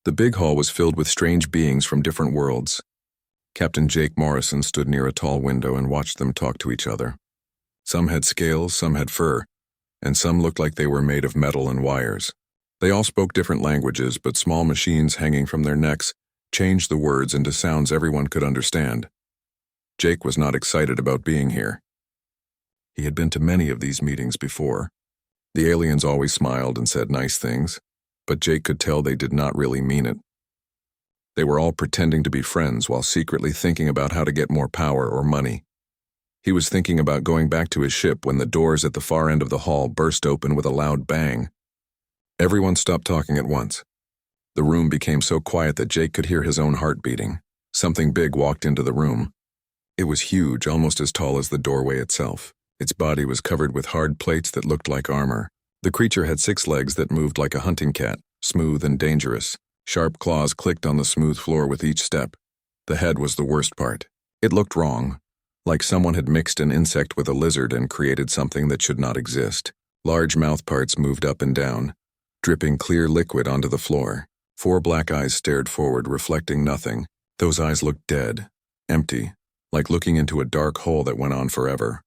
The big hall was filled with strange beings from different worlds. Captain Jake Morrison stood near a tall window and watched them talk to each other. Some had scales, some had fur, and some looked like they were made of metal and wires. They all spoke different languages, but small machines hanging from their necks changed the words into sounds everyone could understand. Jake was not excited about being here. He had been to many of these meetings before. The aliens always smiled and said nice things, but Jake could tell they did not really mean it. They were all pretending to be friends while secretly thinking about how to get more power or money. He was thinking about going back to his ship when the doors at the far end of the hall burst open with a loud bang. Everyone stopped talking at once. The room became so quiet that Jake could hear his own heart beating. Something big walked into the room. It was huge, almost as tall as the doorway itself. Its body was covered with hard plates that looked like armor. The creature had 6 legs that moved like a hunting cat, smooth and dangerous. Sharp claws clicked on the smooth floor with each step. The head was the worst part. It looked wrong, like someone had mixed an insect with a lizard and created something that should not exist. Large mouth parts moved up and down, dripping clear liquid onto the floor. 4 black eyes stared forward, reflecting nothing. Those eyes looked dead, empty, like looking into a dark hole that went on forever.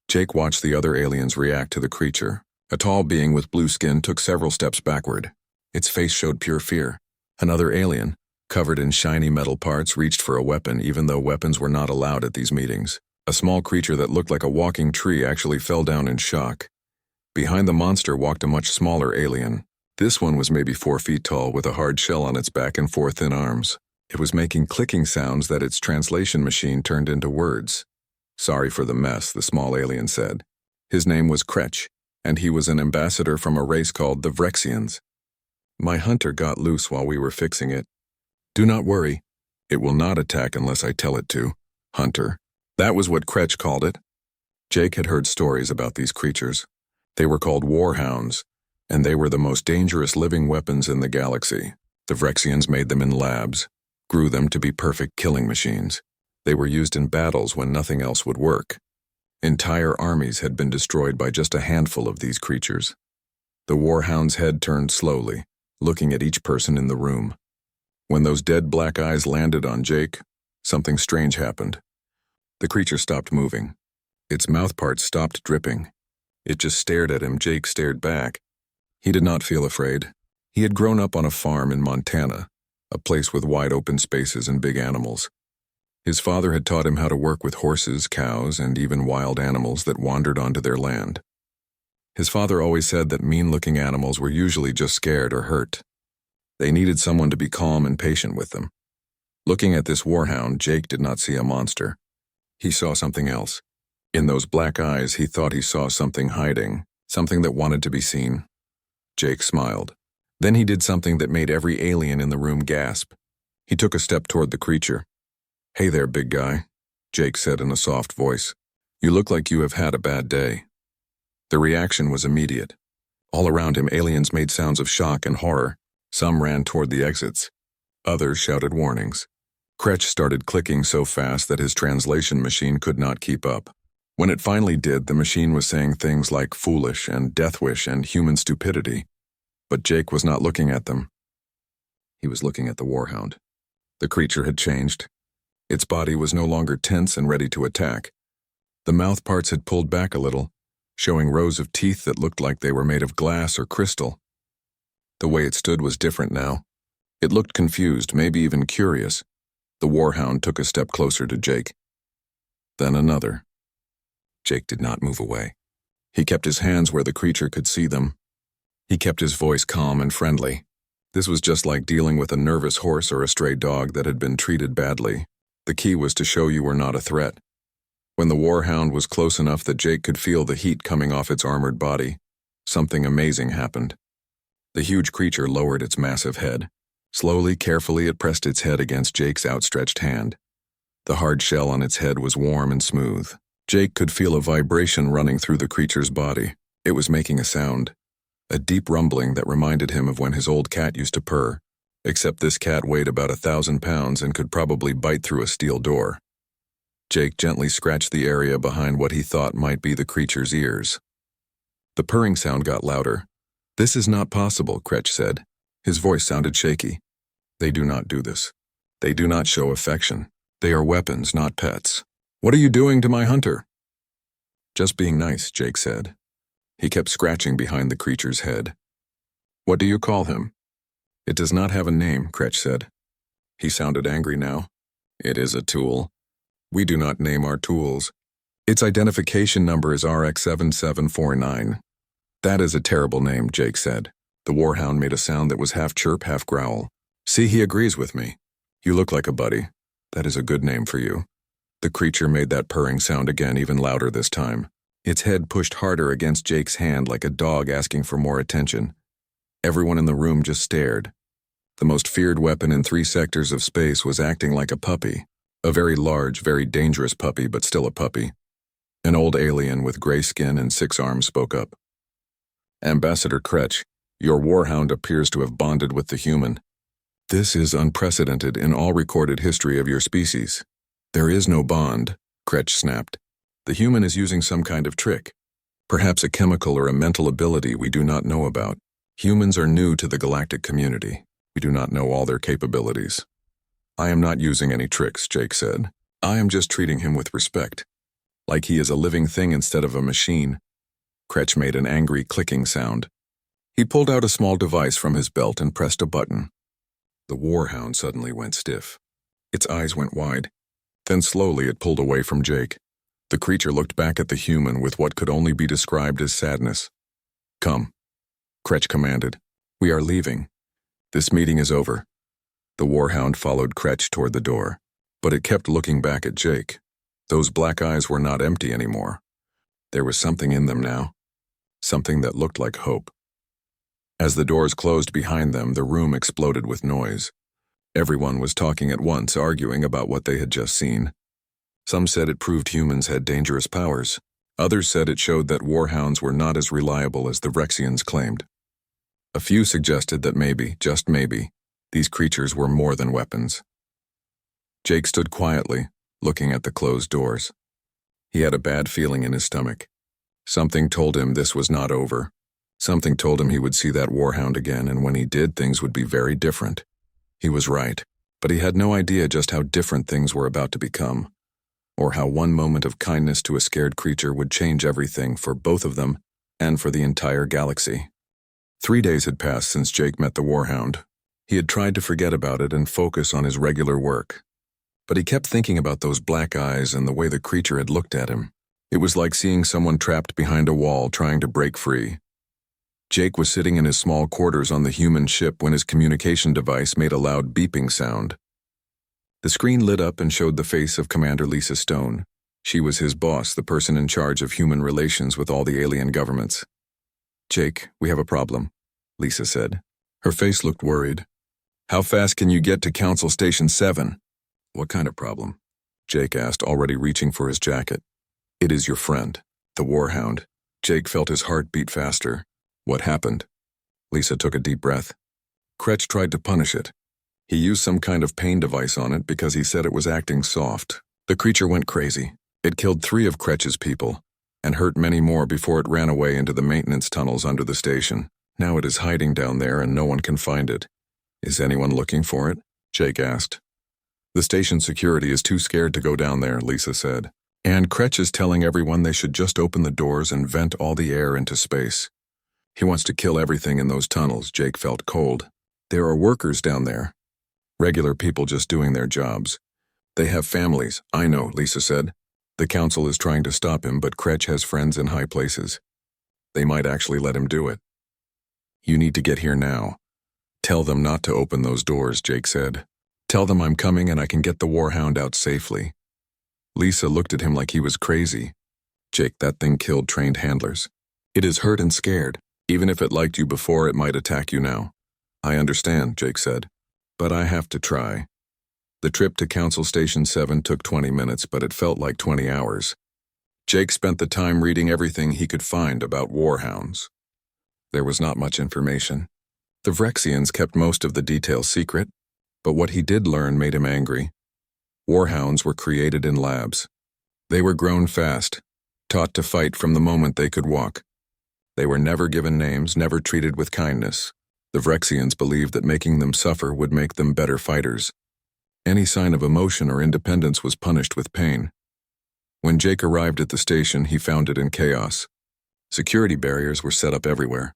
Jake watched the other aliens react to the creature. A tall being with blue skin took several steps backward. Its face showed pure fear. Another alien, covered in shiny metal parts, reached for a weapon even though weapons were not allowed at these meetings. A small creature that looked like a walking tree actually fell down in shock. Behind the monster walked a much smaller alien. This one was maybe 4 feet tall with a hard shell on its back and 4 thin arms. It was making clicking sounds that its translation machine turned into words. "Sorry for the mess," the small alien said. His name was Kretch, and he was an ambassador from a race called the Vrexians. "My hunter got loose while we were fixing it. Do not worry. It will not attack unless I tell it to. Hunter." That was what Kretch called it. Jake had heard stories about these creatures. They were called war hounds, and they were the most dangerous living weapons in the galaxy. The Vrexians made them in labs, grew them to be perfect killing machines. They were used in battles when nothing else would work. Entire armies had been destroyed by just a handful of these creatures. The warhound's head turned slowly, looking at each person in the room. When those dead black eyes landed on Jake, something strange happened. The creature stopped moving. Its mouth parts stopped dripping. It just stared at him. Jake stared back. He did not feel afraid. He had grown up on a farm in Montana, a place with wide open spaces and big animals. His father had taught him how to work with horses, cows, and even wild animals that wandered onto their land. His father always said that mean-looking animals were usually just scared or hurt. They needed someone to be calm and patient with them. Looking at this warhound, Jake did not see a monster. He saw something else. In those black eyes, he thought he saw something hiding, something that wanted to be seen. Jake smiled. Then he did something that made every alien in the room gasp. He took a step toward the creature. "Hey there, big guy," Jake said in a soft voice. "You look like you have had a bad day." The reaction was immediate. All around him, aliens made sounds of shock and horror. Some ran toward the exits. Others shouted warnings. Kretch started clicking so fast that his translation machine could not keep up. When it finally did, the machine was saying things like foolish and death wish and human stupidity. But Jake was not looking at them. He was looking at the warhound. The creature had changed. Its body was no longer tense and ready to attack. The mouth parts had pulled back a little, showing rows of teeth that looked like they were made of glass or crystal. The way it stood was different now. It looked confused, maybe even curious. The warhound took a step closer to Jake. Then another. Jake did not move away. He kept his hands where the creature could see them. He kept his voice calm and friendly. This was just like dealing with a nervous horse or a stray dog that had been treated badly. The key was to show you were not a threat. When the warhound was close enough that Jake could feel the heat coming off its armored body, something amazing happened. The huge creature lowered its massive head. Slowly, carefully, it pressed its head against Jake's outstretched hand. The hard shell on its head was warm and smooth. Jake could feel a vibration running through the creature's body. It was making a sound, a deep rumbling that reminded him of when his old cat used to purr, except this cat weighed about 1,000 pounds and could probably bite through a steel door. Jake gently scratched the area behind what he thought might be the creature's ears. The purring sound got louder. "This is not possible," Kretch said. His voice sounded shaky. They do not do this. They do not show affection. They are weapons, not pets. What are you doing to my hunter? Just being nice, Jake said. He kept scratching behind the creature's head. What do you call him? It does not have a name, Kretch said. He sounded angry now. It is a tool. We do not name our tools. Its identification number is RX7749. That is a terrible name, Jake said. The warhound made a sound that was half chirp, half growl. See, he agrees with me. You look like a buddy. That is a good name for you. The creature made that purring sound again, even louder this time. Its head pushed harder against Jake's hand like a dog asking for more attention. Everyone in the room just stared. The most feared weapon in 3 sectors of space was acting like a puppy. A very large, very dangerous puppy, but still a puppy. An old alien with gray skin and 6 arms spoke up. Ambassador Kretch, your warhound appears to have bonded with the human. This is unprecedented in all recorded history of your species. There is no bond, Kretch snapped. The human is using some kind of trick. Perhaps a chemical or a mental ability we do not know about. Humans are new to the galactic community. We do not know all their capabilities. I am not using any tricks, Jake said. I am just treating him with respect. Like he is a living thing instead of a machine. Kretch made an angry clicking sound. He pulled out a small device from his belt and pressed a button. The warhound suddenly went stiff. Its eyes went wide. Then slowly it pulled away from Jake. The creature looked back at the human with what could only be described as sadness. Come, Kretch commanded. We are leaving. This meeting is over. The warhound followed Kretch toward the door, but it kept looking back at Jake. Those black eyes were not empty anymore. There was something in them now. Something that looked like hope. As the doors closed behind them, the room exploded with noise. Everyone was talking at once, arguing about what they had just seen. Some said it proved humans had dangerous powers. Others said it showed that warhounds were not as reliable as the Rexians claimed. A few suggested that maybe, just maybe, these creatures were more than weapons. Jake stood quietly, looking at the closed doors. He had a bad feeling in his stomach. Something told him this was not over. Something told him he would see that warhound again, and when he did, things would be very different. He was right, but he had no idea just how different things were about to become, or how one moment of kindness to a scared creature would change everything for both of them and for the entire galaxy. 3 days had passed since Jake met the warhound. He had tried to forget about it and focus on his regular work. But he kept thinking about those black eyes and the way the creature had looked at him. It was like seeing someone trapped behind a wall trying to break free. Jake was sitting in his small quarters on the human ship when his communication device made a loud beeping sound. The screen lit up and showed the face of Commander Lisa Stone. She was his boss, the person in charge of human relations with all the alien governments. Jake, we have a problem, Lisa said. Her face looked worried. How fast can you get to Council Station 7? What kind of problem? Jake asked, already reaching for his jacket. It is your friend, the warhound. Jake felt his heart beat faster. What happened? Lisa took a deep breath. Kretch tried to punish it. He used some kind of pain device on it because he said it was acting soft. The creature went crazy. It killed 3 of Kretch's people and hurt many more before it ran away into the maintenance tunnels under the station. Now it is hiding down there and no one can find it. Is anyone looking for it? Jake asked. The station security is too scared to go down there, Lisa said. And Kretch is telling everyone they should just open the doors and vent all the air into space. He wants to kill everything in those tunnels. Jake felt cold. There are workers down there. Regular people just doing their jobs. They have families, I know, Lisa said. The council is trying to stop him, but Kretch has friends in high places. They might actually let him do it. You need to get here now. Tell them not to open those doors, Jake said. Tell them I'm coming and I can get the warhound out safely. Lisa looked at him like he was crazy. Jake, that thing killed trained handlers. It is hurt and scared. Even if it liked you before, it might attack you now. I understand, Jake said. But I have to try. The trip to Council Station 7 took 20 minutes, but it felt like 20 hours. Jake spent the time reading everything he could find about warhounds. There was not much information. The Vrexians kept most of the details secret, but what he did learn made him angry. Warhounds were created in labs. They were grown fast, taught to fight from the moment they could walk. They were never given names, never treated with kindness. The Vrexians believed that making them suffer would make them better fighters. Any sign of emotion or independence was punished with pain. When Jake arrived at the station, he found it in chaos. Security barriers were set up everywhere.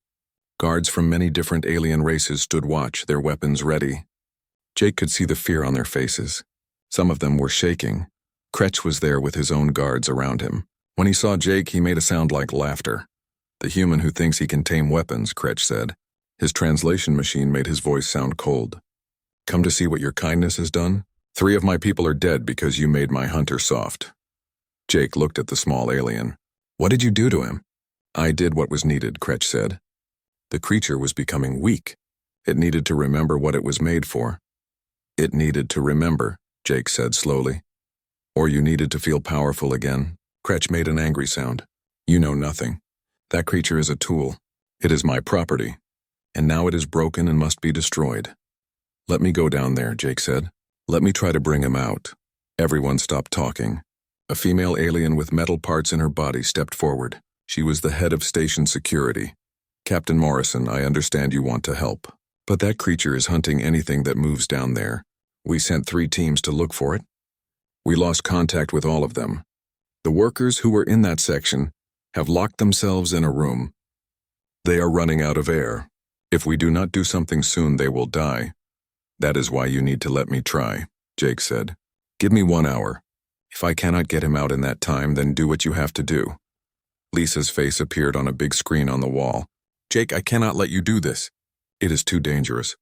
Guards from many different alien races stood watch, their weapons ready. Jake could see the fear on their faces. Some of them were shaking. Kretch was there with his own guards around him. When he saw Jake, he made a sound like laughter. "The human who thinks he can tame weapons," Kretch said. His translation machine made his voice sound cold. "Come to see what your kindness has done? 3 of my people are dead because you made my hunter soft." Jake looked at the small alien. "What did you do to him?" "I did what was needed," Kretch said. The creature was becoming weak. It needed to remember what it was made for. "It needed to remember," Jake said slowly. "Or you needed to feel powerful again." Kretch made an angry sound. "You know nothing. That creature is a tool. It is my property. And now it is broken and must be destroyed." "Let me go down there," Jake said. "Let me try to bring him out." Everyone stopped talking. A female alien with metal parts in her body stepped forward. She was the head of station security. "Captain Morrison, I understand you want to help. But that creature is hunting anything that moves down there. We sent 3 teams to look for it. We lost contact with all of them. The workers who were in that section have locked themselves in a room. They are running out of air. If we do not do something soon, they will die. That is why you need to let me try," Jake said. "Give me 1 hour. If I cannot get him out in that time, then do what you have to do." Lisa's face appeared on a big screen on the wall. "Jake, I cannot let you do this. It is too dangerous."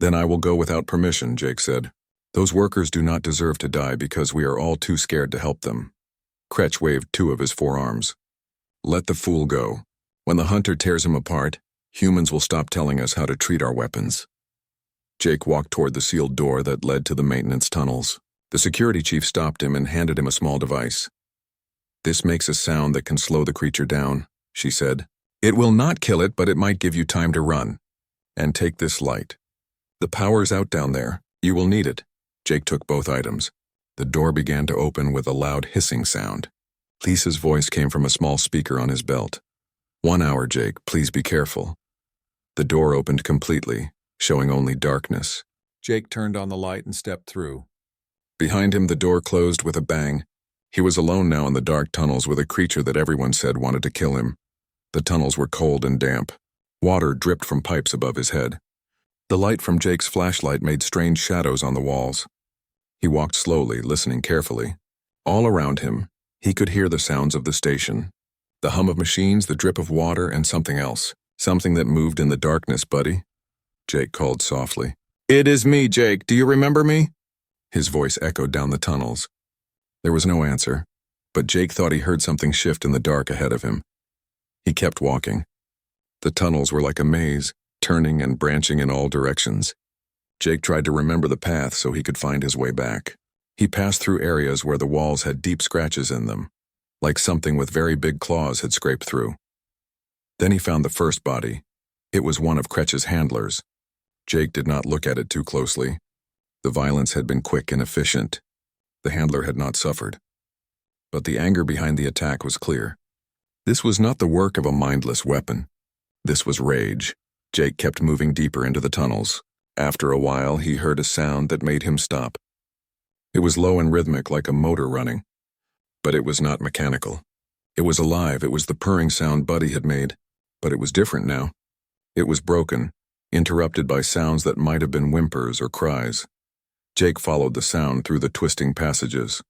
"Then I will go without permission," Jake said. "Those workers do not deserve to die because we are all too scared to help them." Kretch waved 2 of his forearms. "Let the fool go. When the hunter tears him apart, humans will stop telling us how to treat our weapons." Jake walked toward the sealed door that led to the maintenance tunnels. The security chief stopped him and handed him a small device. "This makes a sound that can slow the creature down," she said. "It will not kill it, but it might give you time to run. And take this light. The power's out down there. You will need it." Jake took both items. The door began to open with a loud hissing sound. Lisa's voice came from a small speaker on his belt. "1 hour, Jake. Please be careful." The door opened completely, showing only darkness. Jake turned on the light and stepped through. Behind him, the door closed with a bang. He was alone now in the dark tunnels with a creature that everyone said wanted to kill him. The tunnels were cold and damp. Water dripped from pipes above his head. The light from Jake's flashlight made strange shadows on the walls. He walked slowly, listening carefully. All around him, he could hear the sounds of the station. The hum of machines, the drip of water, and something else. "Something that moved in the darkness, buddy," Jake called softly. "It is me, Jake. Do you remember me?" His voice echoed down the tunnels. There was no answer, but Jake thought he heard something shift in the dark ahead of him. He kept walking. The tunnels were like a maze, turning and branching in all directions. Jake tried to remember the path so he could find his way back. He passed through areas where the walls had deep scratches in them, like something with very big claws had scraped through. Then he found the first body. It was one of Kretch's handlers. Jake did not look at it too closely. The violence had been quick and efficient. The handler had not suffered. But the anger behind the attack was clear. This was not the work of a mindless weapon. This was rage. Jake kept moving deeper into the tunnels. After a while, he heard a sound that made him stop. It was low and rhythmic, like a motor running. But it was not mechanical. It was alive. It was the purring sound Buddy had made. But it was different now. It was broken, interrupted by sounds that might have been whimpers or cries. Jake followed the sound through the twisting passages.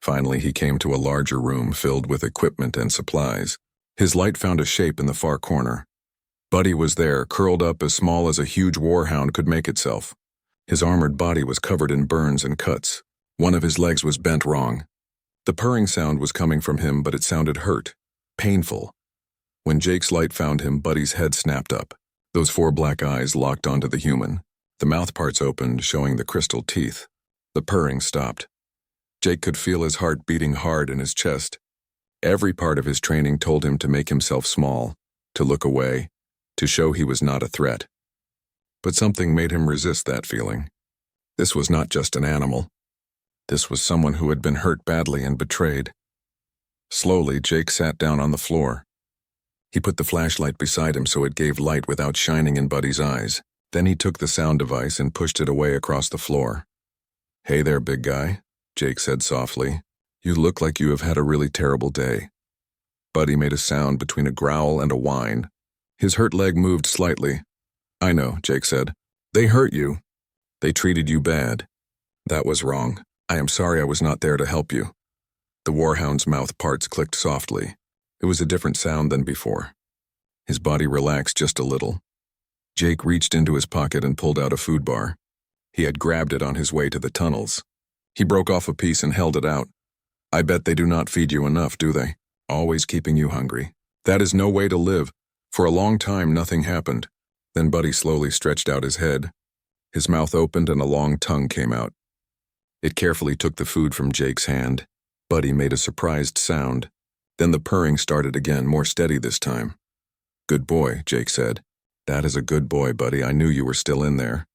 Finally, he came to a larger room filled with equipment and supplies. His light found a shape in the far corner. Buddy was there, curled up as small as a huge warhound could make itself. His armored body was covered in burns and cuts. One of his legs was bent wrong. The purring sound was coming from him, but it sounded hurt, painful. When Jake's light found him, Buddy's head snapped up. Those 4 black eyes locked onto the human. The mouth parts opened, showing the crystal teeth. The purring stopped. Jake could feel his heart beating hard in his chest. Every part of his training told him to make himself small, to look away, to show he was not a threat. But something made him resist that feeling. This was not just an animal. This was someone who had been hurt badly and betrayed. Slowly, Jake sat down on the floor. He put the flashlight beside him so it gave light without shining in Buddy's eyes. Then he took the sound device and pushed it away across the floor. "Hey there, big guy," Jake said softly. "You look like you have had a really terrible day." Buddy made a sound between a growl and a whine. His hurt leg moved slightly. "I know," Jake said. "They hurt you. They treated you bad. That was wrong. I am sorry I was not there to help you." The warhound's mouth parts clicked softly. It was a different sound than before. His body relaxed just a little. Jake reached into his pocket and pulled out a food bar. He had grabbed it on his way to the tunnels. He broke off a piece and held it out. "I bet they do not feed you enough, do they? Always keeping you hungry. That is no way to live." For a long time, nothing happened. Then Buddy slowly stretched out his head. His mouth opened and a long tongue came out. It carefully took the food from Jake's hand. Buddy made a surprised sound. Then the purring started again, more steady this time. "Good boy," Jake said. "That is a good boy, Buddy. I knew you were still in there."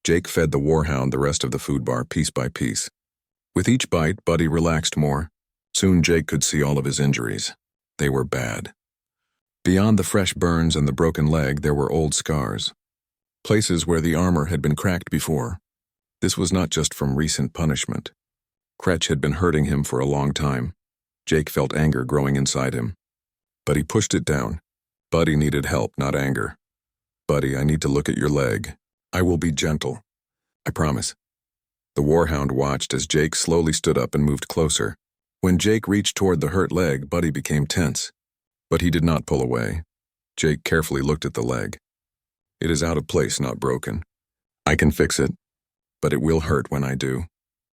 Jake fed the warhound the rest of the food bar piece by piece. With each bite, Buddy relaxed more. Soon Jake could see all of his injuries. They were bad. Beyond the fresh burns and the broken leg, there were old scars. Places where the armor had been cracked before. This was not just from recent punishment. Kretch had been hurting him for a long time. Jake felt anger growing inside him. But he pushed it down. Buddy needed help, not anger. "Buddy, I need to look at your leg. I will be gentle. I promise." The warhound watched as Jake slowly stood up and moved closer. When Jake reached toward the hurt leg, Buddy became tense. But he did not pull away. Jake carefully looked at the leg. "It is out of place, not broken. I can fix it, but it will hurt when I do.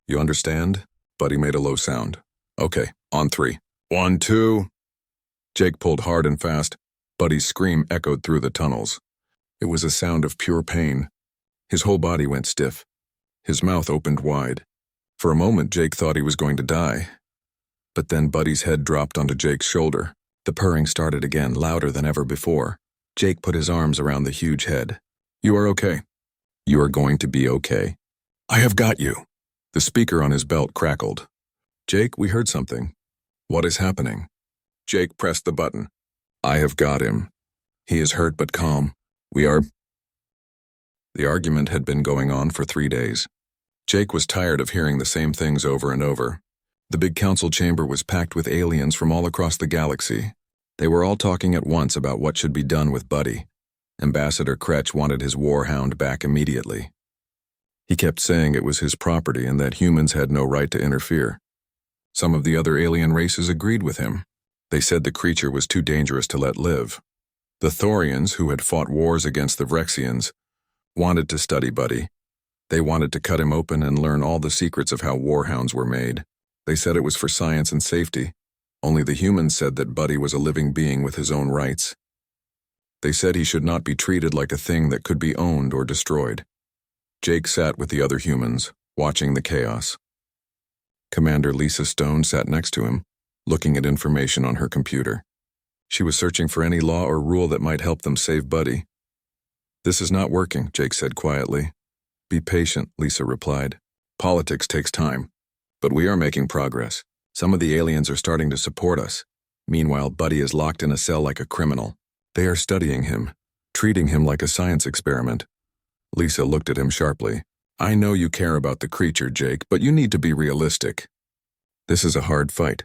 You understand?" Buddy made a low sound. "Okay, on 3. 1, 2. Jake pulled hard and fast. Buddy's scream echoed through the tunnels. It was a sound of pure pain. His whole body went stiff. His mouth opened wide. For a moment, Jake thought he was going to die. But then Buddy's head dropped onto Jake's shoulder. The purring started again, louder than ever before. Jake put his arms around the huge head. "You are okay. You are going to be okay. I have got you." The speaker on his belt crackled. "Jake, we heard something. What is happening?" Jake pressed the button. "I have got him. He is hurt but calm. We are..." The argument had been going on for 3 days. Jake was tired of hearing the same things over and over. The big council chamber was packed with aliens from all across the galaxy. They were all talking at once about what should be done with Buddy. Ambassador Kretch wanted his warhound back immediately. He kept saying it was his property and that humans had no right to interfere. Some of the other alien races agreed with him. They said the creature was too dangerous to let live. The Thorians, who had fought wars against the Vrexians, wanted to study Buddy. They wanted to cut him open and learn all the secrets of how warhounds were made. They said it was for science and safety. Only the humans said that Buddy was a living being with his own rights. They said he should not be treated like a thing that could be owned or destroyed. Jake sat with the other humans, watching the chaos. Commander Lisa Stone sat next to him, looking at information on her computer. She was searching for any law or rule that might help them save Buddy. "This is not working," Jake said quietly. "Be patient," Lisa replied. "Politics takes time. But we are making progress. Some of the aliens are starting to support us. Meanwhile, Buddy is locked in a cell like a criminal. They are studying him, treating him like a science experiment." Lisa looked at him sharply. "I know you care about the creature, Jake, but you need to be realistic. This is a hard fight.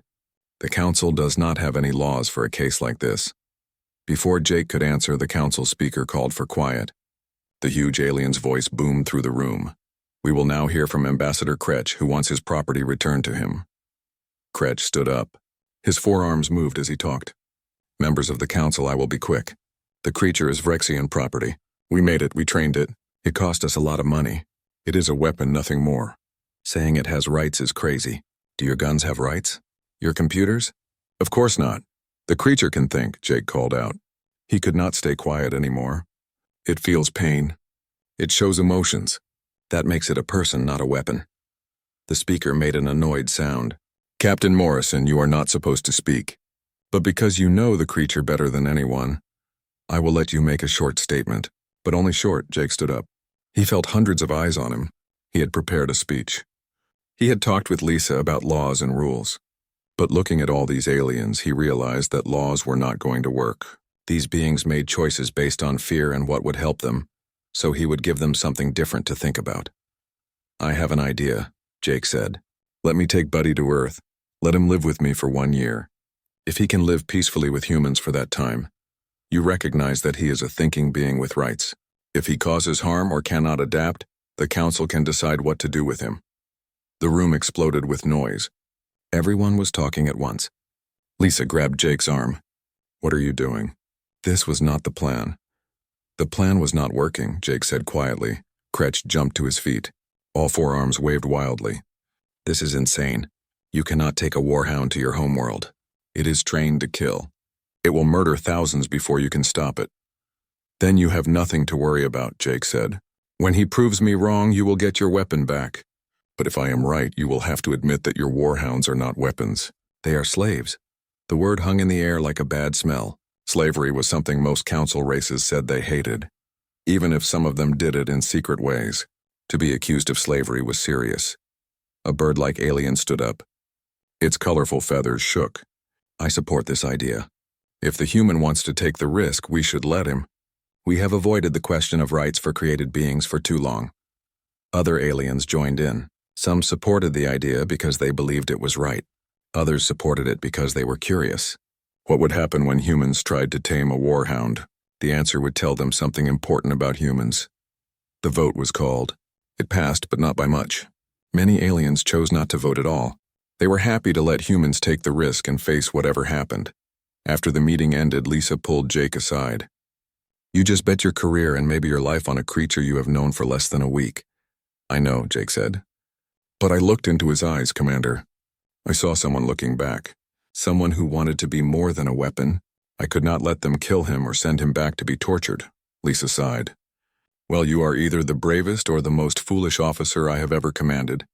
The council does not have any laws for a case like this." Before Jake could answer, the council speaker called for quiet. The huge alien's voice boomed through the room. "We will now hear from Ambassador Kretch, who wants his property returned to him." Kretch stood up. His forearms moved as he talked. "Members of the council, I will be quick. The creature is Vrexian property. We made it, we trained it. It cost us a lot of money. It is a weapon, nothing more. Saying it has rights is crazy. Do your guns have rights? Your computers? Of course not. The creature can think," Jake called out. He could not stay quiet anymore. "It feels pain. It shows emotions. That makes it a person, not a weapon." The speaker made an annoyed sound. "Captain Morrison, you are not supposed to speak. But because you know the creature better than anyone, I will let you make a short statement." But only short, Jake stood up. He felt hundreds of eyes on him. He had prepared a speech. He had talked with Lisa about laws and rules. But looking at all these aliens, he realized that laws were not going to work. These beings made choices based on fear and what would help them, so he would give them something different to think about. "I have an idea," Jake said. "Let me take Buddy to Earth. Let him live with me for 1 year. If he can live peacefully with humans for that time, you recognize that he is a thinking being with rights. If he causes harm or cannot adapt, the council can decide what to do with him." The room exploded with noise. Everyone was talking at once. Lisa grabbed Jake's arm. "What are you doing?" This was not the plan. "The plan was not working," Jake said quietly. Kretsch jumped to his feet. All four arms waved wildly. "This is insane. You cannot take a warhound to your homeworld. It is trained to kill. It will murder thousands before you can stop it." "Then you have nothing to worry about," Jake said. "When he proves me wrong, you will get your weapon back. But if I am right, you will have to admit that your warhounds are not weapons. They are slaves." The word hung in the air like a bad smell. Slavery was something most council races said they hated, even if some of them did it in secret ways. To be accused of slavery was serious. A bird-like alien stood up. Its colorful feathers shook. "I support this idea. If the human wants to take the risk, we should let him. We have avoided the question of rights for created beings for too long." Other aliens joined in. Some supported the idea because they believed it was right. Others supported it because they were curious. What would happen when humans tried to tame a warhound? The answer would tell them something important about humans. The vote was called. It passed, but not by much. Many aliens chose not to vote at all. They were happy to let humans take the risk and face whatever happened. After the meeting ended, Lisa pulled Jake aside. "You just bet your career and maybe your life on a creature you have known for less than a week." "I know," Jake said. "But I looked into his eyes, Commander. I saw someone looking back. Someone who wanted to be more than a weapon. I could not let them kill him or send him back to be tortured." Lisa sighed. "Well, you are either the bravest or the most foolish officer I have ever commanded.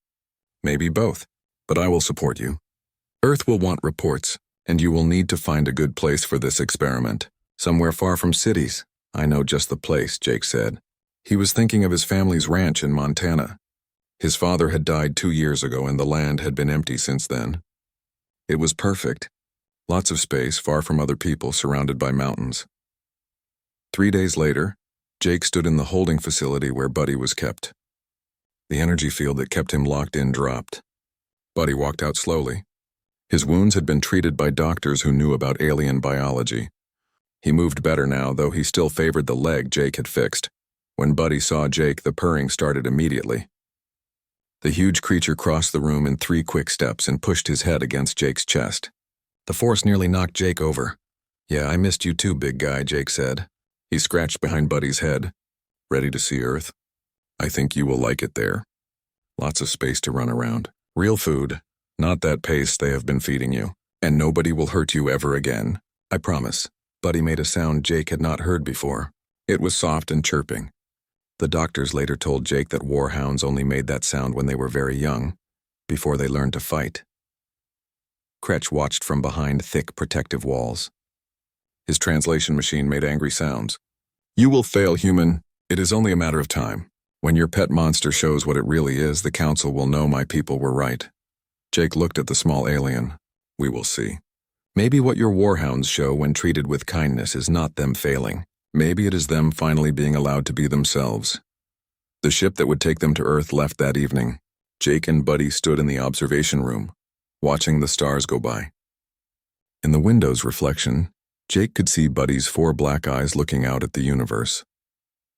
Maybe both, but I will support you. Earth will want reports, and you will need to find a good place for this experiment. Somewhere far from cities." "I know just the place," Jake said. He was thinking of his family's ranch in Montana. His father had died 2 years ago and the land had been empty since then. It was perfect. Lots of space, far from other people, surrounded by mountains. 3 days later, Jake stood in the holding facility where Buddy was kept. The energy field that kept him locked in dropped. Buddy walked out slowly. His wounds had been treated by doctors who knew about alien biology. He moved better now, though he still favored the leg Jake had fixed. When Buddy saw Jake, the purring started immediately. The huge creature crossed the room in 3 quick steps and pushed his head against Jake's chest. The force nearly knocked Jake over. "Yeah, I missed you too, big guy," Jake said. He scratched behind Buddy's head. "Ready to see Earth? I think you will like it there. Lots of space to run around. Real food, not that paste they have been feeding you. And nobody will hurt you ever again. I promise." Buddy made a sound Jake had not heard before. It was soft and chirping. The doctors later told Jake that warhounds only made that sound when they were very young, before they learned to fight. Kretsch watched from behind thick protective walls. His translation machine made angry sounds. "You will fail, human. It is only a matter of time. When your pet monster shows what it really is, the council will know my people were right." Jake looked at the small alien. "We will see. Maybe what your warhounds show when treated with kindness is not them failing. Maybe it is them finally being allowed to be themselves." The ship that would take them to Earth left that evening. Jake and Buddy stood in the observation room, watching the stars go by. In the window's reflection, Jake could see Buddy's 4 black eyes looking out at the universe.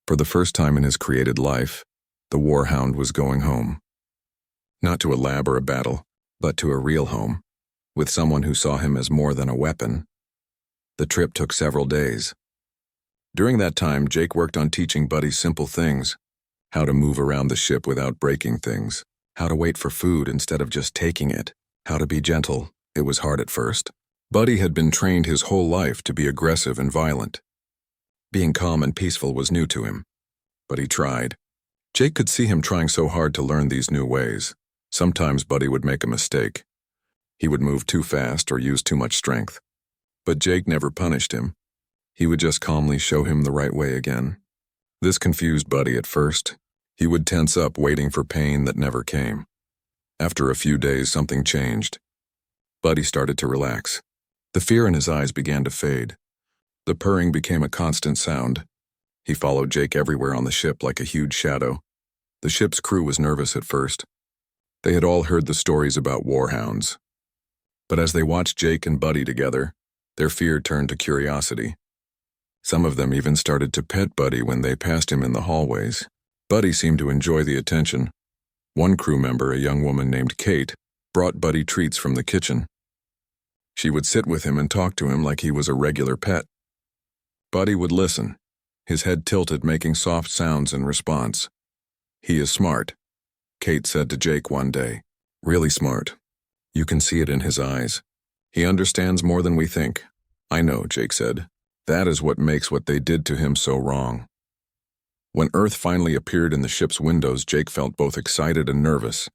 For the first time in his created life, the warhound was going home. Not to a lab or a battle, but to a real home, with someone who saw him as more than a weapon. The trip took several days. During that time, Jake worked on teaching Buddy simple things: how to move around the ship without breaking things, how to wait for food instead of just taking it, how to be gentle. It was hard at first. Buddy had been trained his whole life to be aggressive and violent. Being calm and peaceful was new to him, but he tried. Jake could see him trying so hard to learn these new ways. Sometimes Buddy would make a mistake. He would move too fast or use too much strength. But Jake never punished him. He would just calmly show him the right way again. This confused Buddy at first. He would tense up, waiting for pain that never came. After a few days, something changed. Buddy started to relax. The fear in his eyes began to fade. The purring became a constant sound. He followed Jake everywhere on the ship like a huge shadow. The ship's crew was nervous at first. They had all heard the stories about warhounds. But as they watched Jake and Buddy together, their fear turned to curiosity. Some of them even started to pet Buddy when they passed him in the hallways. Buddy seemed to enjoy the attention. One crew member, a young woman named Kate, brought Buddy treats from the kitchen. She would sit with him and talk to him like he was a regular pet. Buddy would listen, his head tilted, making soft sounds in response. "He is smart," Kate said to Jake one day. "Really smart. You can see it in his eyes. He understands more than we think." "I know," Jake said. "That is what makes what they did to him so wrong." When Earth finally appeared in the ship's windows, Jake felt both excited and nervous.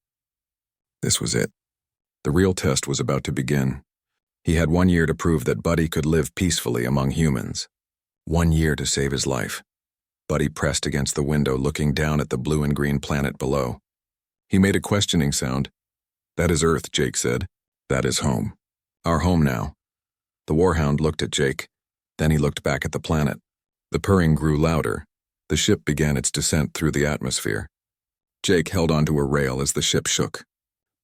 This was it. The real test was about to begin. He had 1 year to prove that Buddy could live peacefully among humans. 1 year to save his life. Buddy pressed against the window, looking down at the blue and green planet below. He made a questioning sound. "That is Earth," Jake said. "That is home. Our home now." The warhound looked at Jake. Then he looked back at the planet. The purring grew louder. The ship began its descent through the atmosphere. Jake held onto a rail as the ship shook.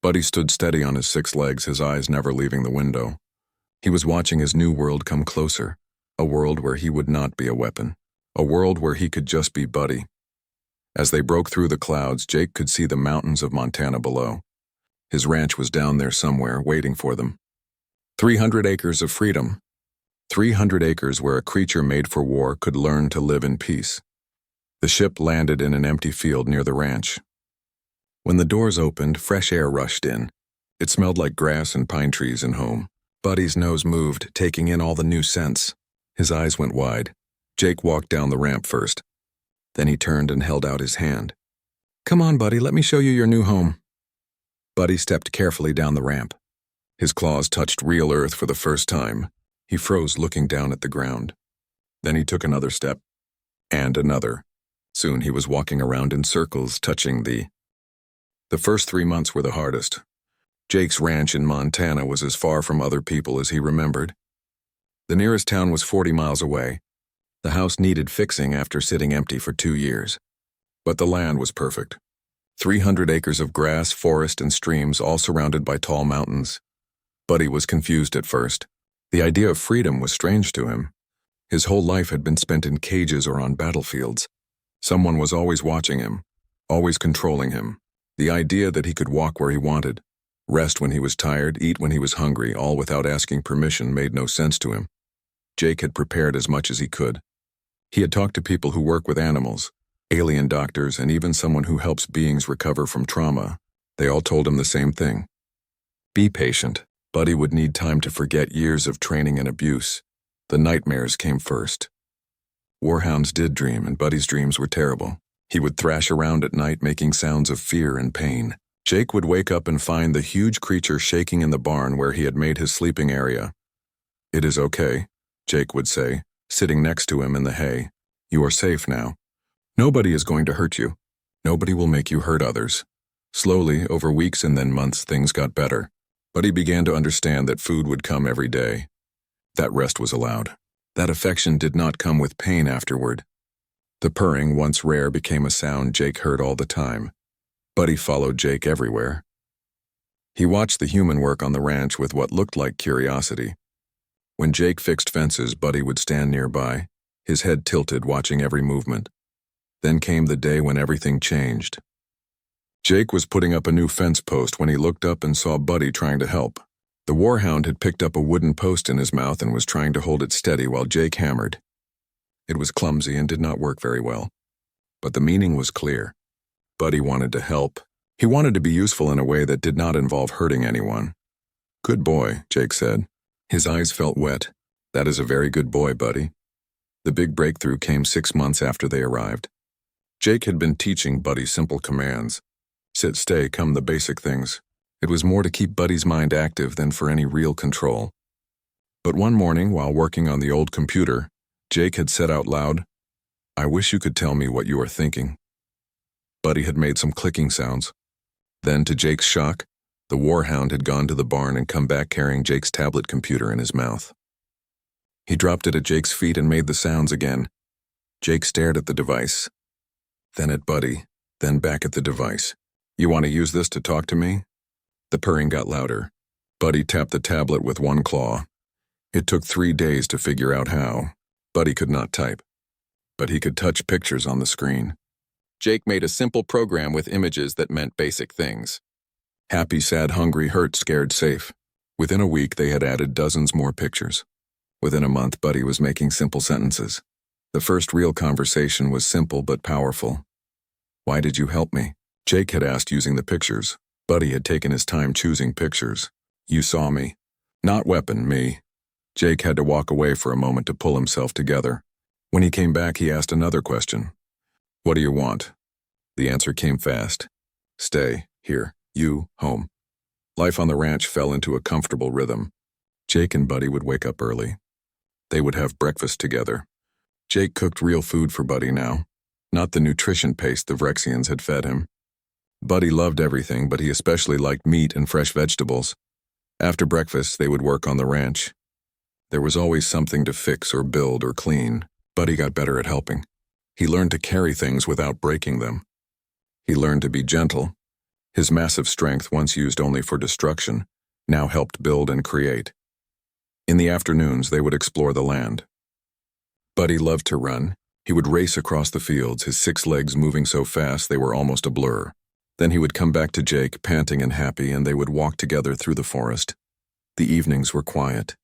Buddy stood steady on his 6 legs, his eyes never leaving the window. He was watching his new world come closer, a world where he would not be a weapon, a world where he could just be Buddy. As they broke through the clouds, Jake could see the mountains of Montana below. His ranch was down there somewhere, waiting for them. 300 acres of freedom. 300 acres where a creature made for war could learn to live in peace. The ship landed in an empty field near the ranch. When the doors opened, fresh air rushed in. It smelled like grass and pine trees and home. Buddy's nose moved, taking in all the new scents. His eyes went wide. Jake walked down the ramp first. Then he turned and held out his hand. "Come on, Buddy, let me show you your new home." Buddy stepped carefully down the ramp. His claws touched real earth for the first time. He froze, looking down at the ground. Then he took another step, and another. Soon he was walking around in circles, touching the first 3 months were the hardest. Jake's ranch in Montana was as far from other people as he remembered. The nearest town was 40 miles away. The house needed fixing after sitting empty for 2 years. But the land was perfect. 300 acres of grass, forest, and streams, all surrounded by tall mountains. Buddy was confused at first. The idea of freedom was strange to him. His whole life had been spent in cages or on battlefields. Someone was always watching him, always controlling him. The idea that he could walk where he wanted, rest when he was tired, eat when he was hungry, all without asking permission, made no sense to him. Jake had prepared as much as he could. He had talked to people who work with animals, alien doctors, and even someone who helps beings recover from trauma. They all told him the same thing. Be patient. Buddy would need time to forget years of training and abuse. The nightmares came first. Warhounds did dream, and Buddy's dreams were terrible. He would thrash around at night, making sounds of fear and pain. Jake would wake up and find the huge creature shaking in the barn where he had made his sleeping area. "It is okay," Jake would say, sitting next to him in the hay. "You are safe now. Nobody is going to hurt you. Nobody will make you hurt others." Slowly, over weeks and then months, things got better. Buddy began to understand that food would come every day. That rest was allowed. That affection did not come with pain afterward. The purring, once rare, became a sound Jake heard all the time. Buddy followed Jake everywhere. He watched the human work on the ranch with what looked like curiosity. When Jake fixed fences, Buddy would stand nearby, his head tilted, watching every movement. Then came the day when everything changed. Jake was putting up a new fence post when he looked up and saw Buddy trying to help. The warhound had picked up a wooden post in his mouth and was trying to hold it steady while Jake hammered. It was clumsy and did not work very well. But the meaning was clear. Buddy wanted to help. He wanted to be useful in a way that did not involve hurting anyone. "Good boy," Jake said. His eyes felt wet. "That is a very good boy, Buddy." The big breakthrough came 6 months after they arrived. Jake had been teaching Buddy simple commands. Sit, stay, come, the basic things. It was more to keep Buddy's mind active than for any real control. But one morning, while working on the old computer, Jake had said out loud, "I wish you could tell me what you are thinking." Buddy had made some clicking sounds. Then, to Jake's shock, the warhound had gone to the barn and come back carrying Jake's tablet computer in his mouth. He dropped it at Jake's feet and made the sounds again. Jake stared at the device, then at Buddy, then back at the device. "You want to use this to talk to me?" The purring got louder. Buddy tapped the tablet with one claw. It took 3 days to figure out how. Buddy could not type, but he could touch pictures on the screen. Jake made a simple program with images that meant basic things. Happy, sad, hungry, hurt, scared, safe. Within a week, they had added dozens more pictures. Within a month, Buddy was making simple sentences. The first real conversation was simple but powerful. "Why did you help me?" Jake had asked using the pictures. Buddy had taken his time choosing pictures. "You saw me." "Not weapon, me." Jake had to walk away for a moment to pull himself together. When he came back, he asked another question. "What do you want?" The answer came fast. "Stay, here, you, home." Life on the ranch fell into a comfortable rhythm. Jake and Buddy would wake up early. They would have breakfast together. Jake cooked real food for Buddy now, not the nutrition paste the Vrexians had fed him. Buddy loved everything, but he especially liked meat and fresh vegetables. After breakfast, they would work on the ranch. There was always something to fix or build or clean. Buddy got better at helping. He learned to carry things without breaking them. He learned to be gentle. His massive strength, once used only for destruction, now helped build and create. In the afternoons, they would explore the land. Buddy loved to run. He would race across the fields, his 6 legs moving so fast they were almost a blur. Then he would come back to Jake, panting and happy, and they would walk together through the forest. The evenings were quiet.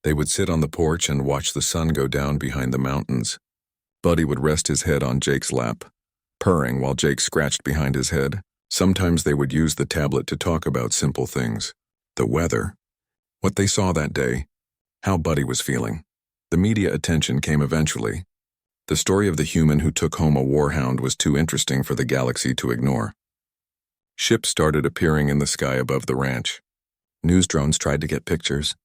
They would sit on the porch and watch the sun go down behind the mountains. Buddy would rest his head on Jake's lap, purring while Jake scratched behind his head. Sometimes they would use the tablet to talk about simple things. The weather, what they saw that day, how Buddy was feeling. The media attention came eventually. The story of the human who took home a warhound was too interesting for the galaxy to ignore. Ships started appearing in the sky above the ranch. News drones tried to get pictures.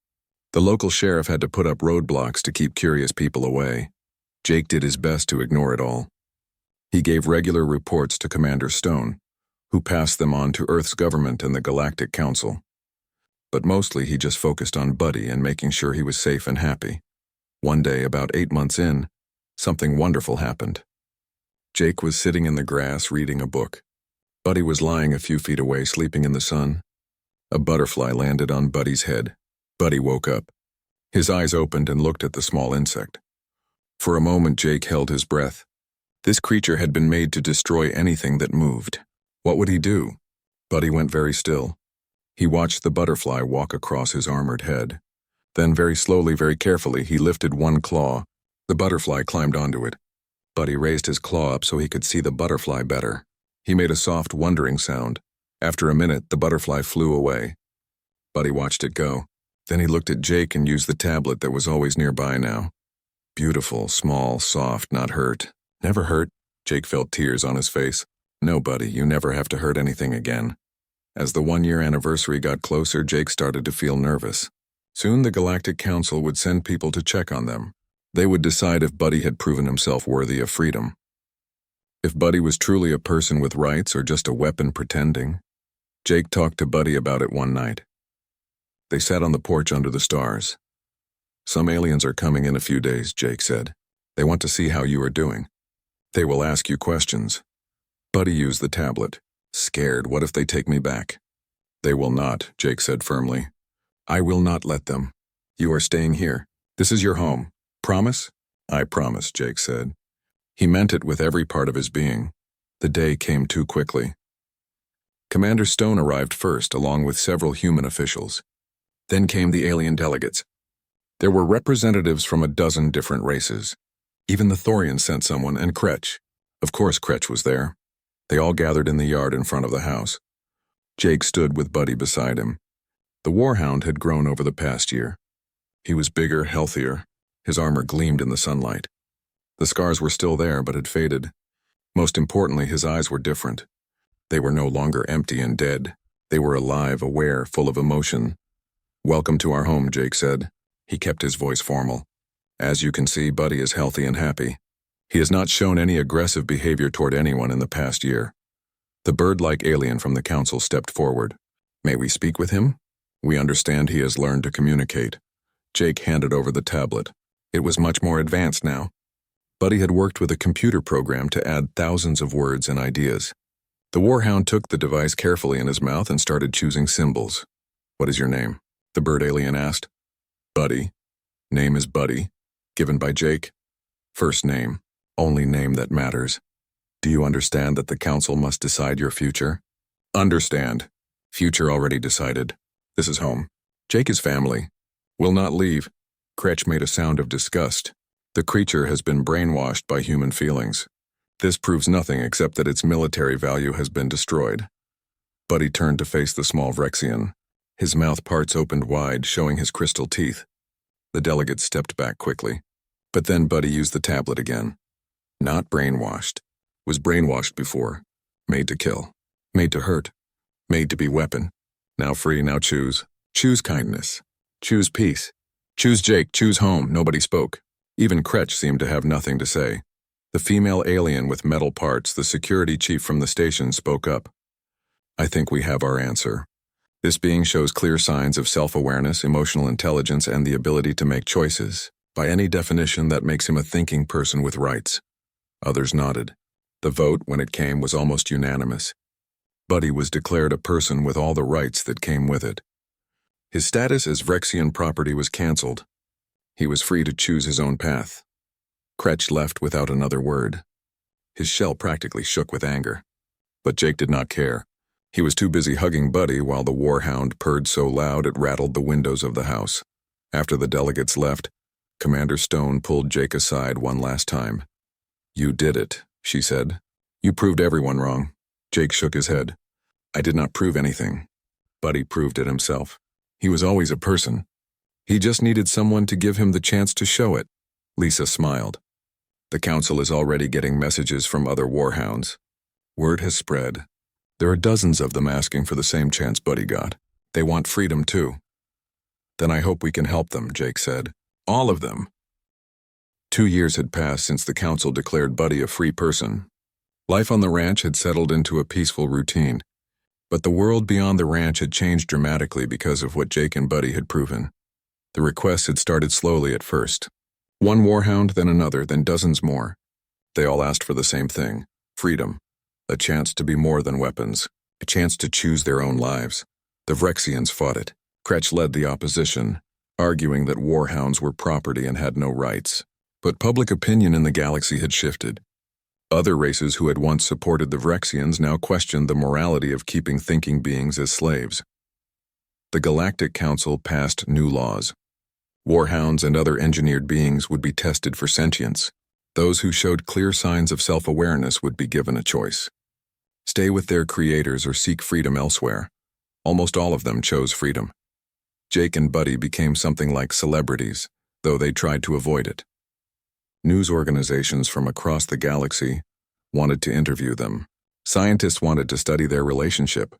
The local sheriff had to put up roadblocks to keep curious people away. Jake did his best to ignore it all. He gave regular reports to Commander Stone, who passed them on to Earth's government and the Galactic Council. But mostly he just focused on Buddy and making sure he was safe and happy. One day, about 8 months in, something wonderful happened. Jake was sitting in the grass reading a book. Buddy was lying a few feet away, sleeping in the sun. A butterfly landed on Buddy's head. Buddy woke up. His eyes opened and looked at the small insect. For a moment, Jake held his breath. This creature had been made to destroy anything that moved. What would he do? Buddy went very still. He watched the butterfly walk across his armored head. Then very slowly, very carefully, he lifted one claw. The butterfly climbed onto it. Buddy raised his claw up so he could see the butterfly better. He made a soft, wondering sound. After a minute, the butterfly flew away. Buddy watched it go. Then he looked at Jake and used the tablet that was always nearby now. Beautiful, small, soft, not hurt. Never hurt. Jake felt tears on his face. No, Buddy, you never have to hurt anything again. As the 1-year anniversary got closer, Jake started to feel nervous. Soon the Galactic Council would send people to check on them. They would decide if Buddy had proven himself worthy of freedom. If Buddy was truly a person with rights or just a weapon pretending. Jake talked to Buddy about it one night. They sat on the porch under the stars. "Some aliens are coming in a few days," Jake said. "They want to see how you are doing. They will ask you questions." Buddy used the tablet. "Scared, what if they take me back?" "They will not," Jake said firmly. "I will not let them. You are staying here. This is your home. Promise?" "I promise," Jake said. He meant it with every part of his being. The day came too quickly. Commander Stone arrived first, along with several human officials. Then came the alien delegates. There were representatives from a dozen different races. Even the Thorians sent someone, and Kretch. Of course Kretch was there. They all gathered in the yard in front of the house. Jake stood with Buddy beside him. The warhound had grown over the past year. He was bigger, healthier. His armor gleamed in the sunlight. The scars were still there, but had faded. Most importantly, his eyes were different. They were no longer empty and dead. They were alive, aware, full of emotion. "Welcome to our home," Jake said. He kept his voice formal. "As you can see, Buddy is healthy and happy. He has not shown any aggressive behavior toward anyone in the past year." The bird-like alien from the council stepped forward. "May we speak with him? We understand he has learned to communicate." Jake handed over the tablet. It was much more advanced now. Buddy had worked with a computer program to add thousands of words and ideas. The warhound took the device carefully in his mouth and started choosing symbols. "What is your name?" the bird alien asked. "Buddy. Name is Buddy. Given by Jake. First name. Only name that matters. Do you understand that the council must decide your future?" "Understand. Future already decided. This is home. Jake is family. Will not leave." Kretsch made a sound of disgust. "The creature has been brainwashed by human feelings. This proves nothing except that its military value has been destroyed." Buddy turned to face the small Vrexian. His mouth parts opened wide, showing his crystal teeth. The delegate stepped back quickly. But then Buddy used the tablet again. Not brainwashed. Was brainwashed before. Made to kill. Made to hurt. Made to be weapon. Now free, now choose. Choose kindness. Choose peace. Choose Jake, choose home. Nobody spoke. Even Kretsch seemed to have nothing to say. The female alien with metal parts, the security chief from the station, spoke up. "I think we have our answer. This being shows clear signs of self-awareness, emotional intelligence, and the ability to make choices. By any definition, that makes him a thinking person with rights." Others nodded. The vote, when it came, was almost unanimous. Buddy was declared a person with all the rights that came with it. His status as Vrexian property was cancelled. He was free to choose his own path. Kretsch left without another word. His shell practically shook with anger. But Jake did not care. He was too busy hugging Buddy while the warhound purred so loud it rattled the windows of the house. After the delegates left, Commander Stone pulled Jake aside one last time. "You did it," she said. "You proved everyone wrong." Jake shook his head. "I did not prove anything." Buddy proved it himself. He was always a person. He just needed someone to give him the chance to show it. Lisa smiled. "The council is already getting messages from other warhounds. Word has spread. There are dozens of them asking for the same chance Buddy got. They want freedom too." "Then I hope we can help them," Jake said. "All of them." 2 years had passed since the council declared Buddy a free person. Life on the ranch had settled into a peaceful routine. But the world beyond the ranch had changed dramatically because of what Jake and Buddy had proven. The requests had started slowly at first. One warhound, then another, then dozens more. They all asked for the same thing: freedom. A chance to be more than weapons. A chance to choose their own lives. The Vrexians fought it. Kretsch led the opposition, arguing that warhounds were property and had no rights. But public opinion in the galaxy had shifted. Other races who had once supported the Vrexians now questioned the morality of keeping thinking beings as slaves. The Galactic Council passed new laws. Warhounds and other engineered beings would be tested for sentience. Those who showed clear signs of self-awareness would be given a choice. Stay with their creators or seek freedom elsewhere. Almost all of them chose freedom. Jake and Buddy became something like celebrities, though they tried to avoid it. News organizations from across the galaxy wanted to interview them. Scientists wanted to study their relationship.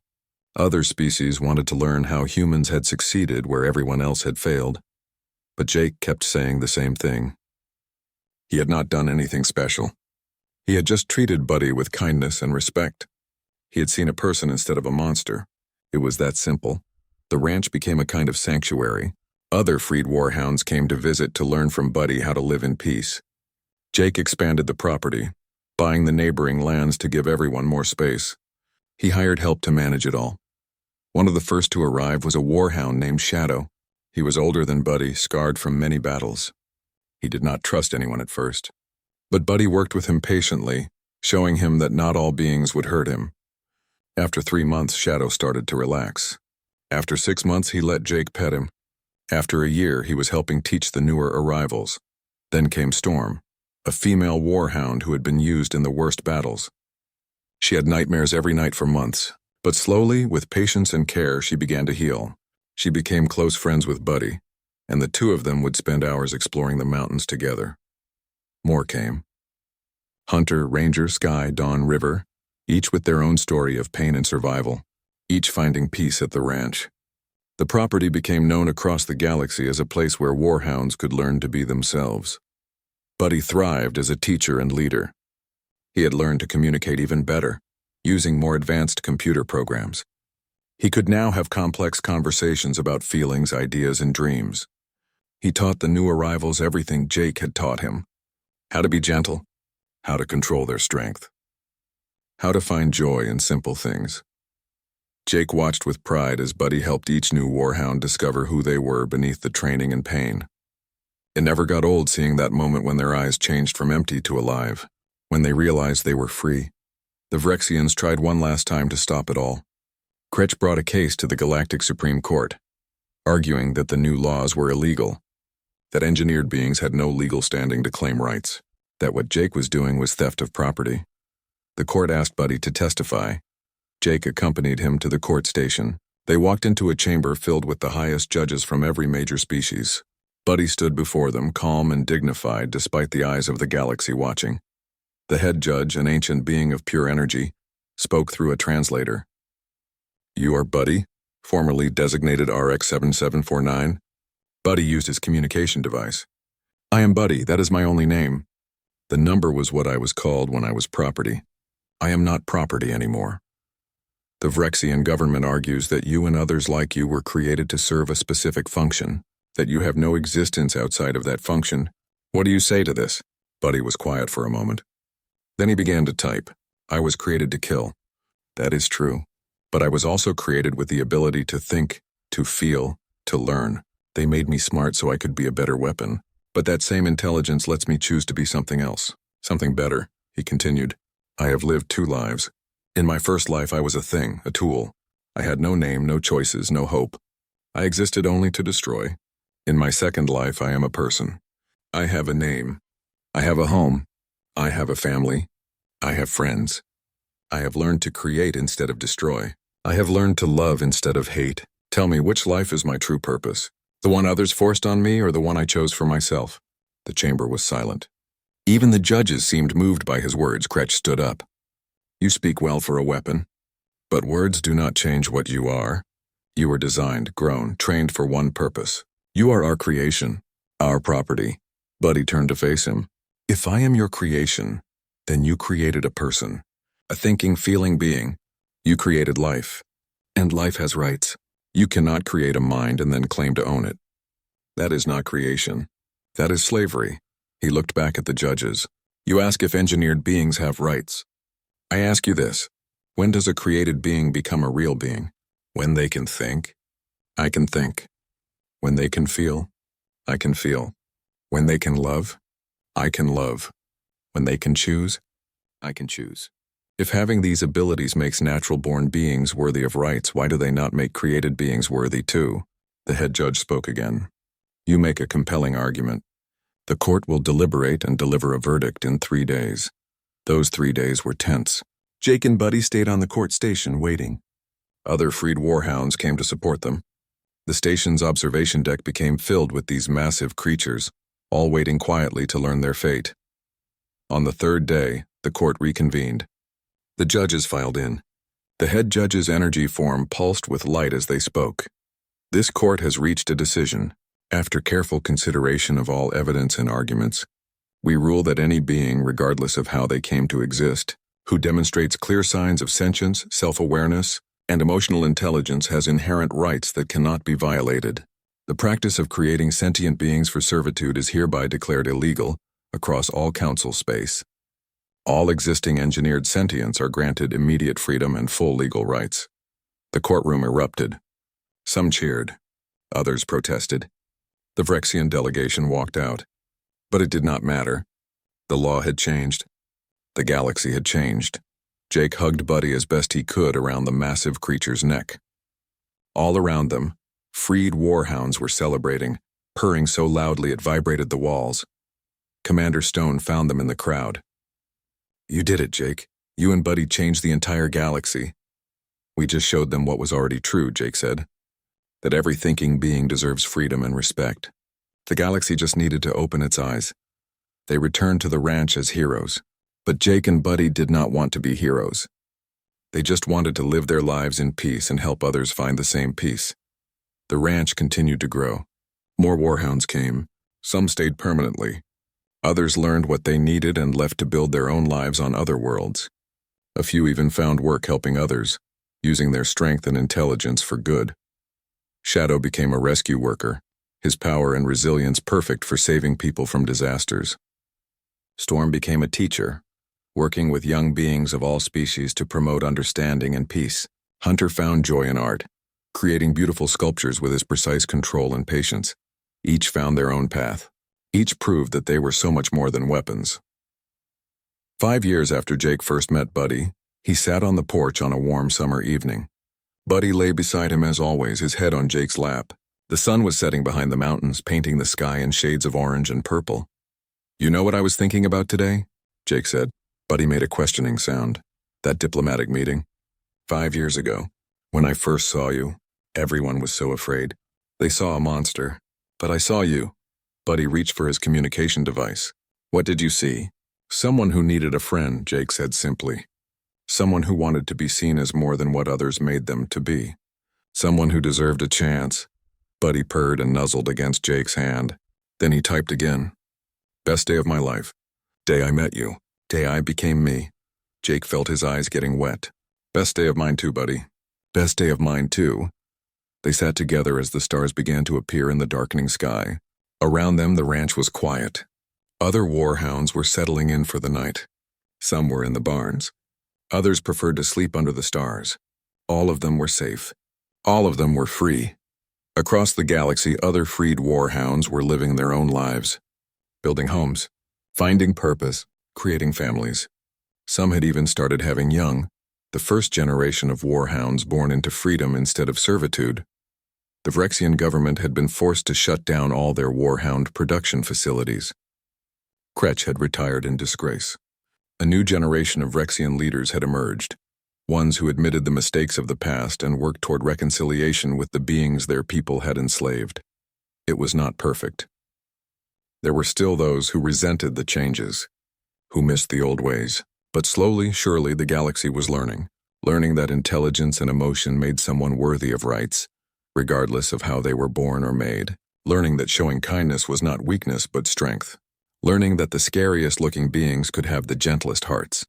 Other species wanted to learn how humans had succeeded where everyone else had failed. But Jake kept saying the same thing. He had not done anything special. He had just treated Buddy with kindness and respect. He had seen a person instead of a monster. It was that simple. The ranch became a kind of sanctuary. Other freed warhounds came to visit to learn from Buddy how to live in peace. Jake expanded the property, buying the neighboring lands to give everyone more space. He hired help to manage it all. One of the first to arrive was a warhound named Shadow. He was older than Buddy, scarred from many battles. He did not trust anyone at first. But Buddy worked with him patiently, showing him that not all beings would hurt him. After 3 months, Shadow started to relax. After 6 months, he let Jake pet him. After a year, he was helping teach the newer arrivals. Then came Storm, a female warhound who had been used in the worst battles. She had nightmares every night for months, but slowly, with patience and care, she began to heal. She became close friends with Buddy, and the two of them would spend hours exploring the mountains together. More came. Hunter, Ranger, Sky, Dawn, River, each with their own story of pain and survival, each finding peace at the ranch. The property became known across the galaxy as a place where warhounds could learn to be themselves. Buddy thrived as a teacher and leader. He had learned to communicate even better, using more advanced computer programs. He could now have complex conversations about feelings, ideas, and dreams. He taught the new arrivals everything Jake had taught him. How to be gentle, how to control their strength, how to find joy in simple things. Jake watched with pride as Buddy helped each new warhound discover who they were beneath the training and pain. It never got old seeing that moment when their eyes changed from empty to alive, when they realized they were free. The Vrexians tried one last time to stop it all. Kretch brought a case to the Galactic Supreme Court, arguing that the new laws were illegal, that engineered beings had no legal standing to claim rights, that what Jake was doing was theft of property. The court asked Buddy to testify. Jake accompanied him to the court station. They walked into a chamber filled with the highest judges from every major species. Buddy stood before them, calm and dignified despite the eyes of the galaxy watching. The head judge, an ancient being of pure energy, spoke through a translator. "You are Buddy, formerly designated RX-7749? Buddy used his communication device. "I am Buddy, that is my only name. The number was what I was called when I was property. I am not property anymore. The Vrexian government argues that you and others like you were created to serve a specific function, that you have no existence outside of that function. What do you say to this?" Buddy was quiet for a moment. Then he began to type. "I was created to kill. That is true. But I was also created with the ability to think, to feel, to learn. They made me smart so I could be a better weapon. But that same intelligence lets me choose to be something else, something better," he continued. "I have lived 2 lives. In my first life I was a thing, a tool. I had no name, no choices, no hope. I existed only to destroy. In my second life I am a person. I have a name. I have a home. I have a family. I have friends. I have learned to create instead of destroy. I have learned to love instead of hate. Tell me, which life is my true purpose? The one others forced on me or the one I chose for myself?" The chamber was silent. Even the judges seemed moved by his words. Kretch stood up. "You speak well for a weapon. But words do not change what you are. You were designed, grown, trained for one purpose. You are our creation, our property." Buddy turned to face him. "If I am your creation, then you created a person, a thinking, feeling being. You created life. And life has rights. You cannot create a mind and then claim to own it. That is not creation. That is slavery." He looked back at the judges. "You ask if engineered beings have rights. I ask you this. When does a created being become a real being? When they can think? I can think. When they can feel? I can feel. When they can love? I can love. When they can choose? I can choose. If having these abilities makes natural-born beings worthy of rights, why do they not make created beings worthy too?" The head judge spoke again. "You make a compelling argument. The court will deliberate and deliver a verdict in 3 days." Those 3 days were tense. Jake and Buddy stayed on the court station waiting. Other freed warhounds came to support them. The station's observation deck became filled with these massive creatures, all waiting quietly to learn their fate. On the 3rd day, the court reconvened. The judges filed in. The head judge's energy form pulsed with light as they spoke. "This court has reached a decision. After careful consideration of all evidence and arguments, we rule that any being, regardless of how they came to exist, who demonstrates clear signs of sentience, self-awareness, and emotional intelligence has inherent rights that cannot be violated. The practice of creating sentient beings for servitude is hereby declared illegal across all council space. All existing engineered sentients are granted immediate freedom and full legal rights." The courtroom erupted. Some cheered. Others protested. The Vrexian delegation walked out. But it did not matter. The law had changed. The galaxy had changed. Jake hugged Buddy as best he could around the massive creature's neck. All around them, freed warhounds were celebrating, purring so loudly it vibrated the walls. Commander Stone found them in the crowd. "You did it, Jake. You and Buddy changed the entire galaxy." "We just showed them what was already true," Jake said. "That every thinking being deserves freedom and respect. The galaxy just needed to open its eyes." They returned to the ranch as heroes. But Jake and Buddy did not want to be heroes. They just wanted to live their lives in peace and help others find the same peace. The ranch continued to grow. More warhounds came. Some stayed permanently. Others learned what they needed and left to build their own lives on other worlds. A few even found work helping others, using their strength and intelligence for good. Shadow became a rescue worker. his power and resilience perfect for saving people from disasters. Storm became a teacher, working with young beings of all species to promote understanding and peace. Hunter found joy in art, creating beautiful sculptures with his precise control and patience. Each found their own path. Each proved that they were so much more than weapons. 5 years after Jake first met Buddy, he sat on the porch on a warm summer evening. Buddy lay beside him as always, his head on Jake's lap. The sun was setting behind the mountains, painting the sky in shades of orange and purple. "You know what I was thinking about today?" Jake said. Buddy made a questioning sound. "That diplomatic meeting. 5 years ago, when I first saw you, everyone was so afraid. They saw a monster. But I saw you." Buddy reached for his communication device. "What did you see?" "Someone who needed a friend," Jake said simply. "Someone who wanted to be seen as more than what others made them to be. Someone who deserved a chance." Buddy purred and nuzzled against Jake's hand. Then he typed again. "Best day of my life. Day I met you. Day I became me." Jake felt his eyes getting wet. "Best day of mine too, Buddy." "Best day of mine too." They sat together as the stars began to appear in the darkening sky. Around them, the ranch was quiet. Other warhounds were settling in for the night. Some were in the barns. Others preferred to sleep under the stars. All of them were safe. All of them were free. Across the galaxy, other freed warhounds were living their own lives, building homes, finding purpose, creating families. Some had even started having young, the first generation of warhounds born into freedom instead of servitude. The Vrexian government had been forced to shut down all their warhound production facilities. Kretch had retired in disgrace. A new generation of Vrexian leaders had emerged, ones who admitted the mistakes of the past and worked toward reconciliation with the beings their people had enslaved. It was not perfect. There were still those who resented the changes, who missed the old ways. But slowly, surely, the galaxy was learning that intelligence and emotion made someone worthy of rights, regardless of how they were born or made, learning that showing kindness was not weakness but strength, learning that the scariest-looking beings could have the gentlest hearts.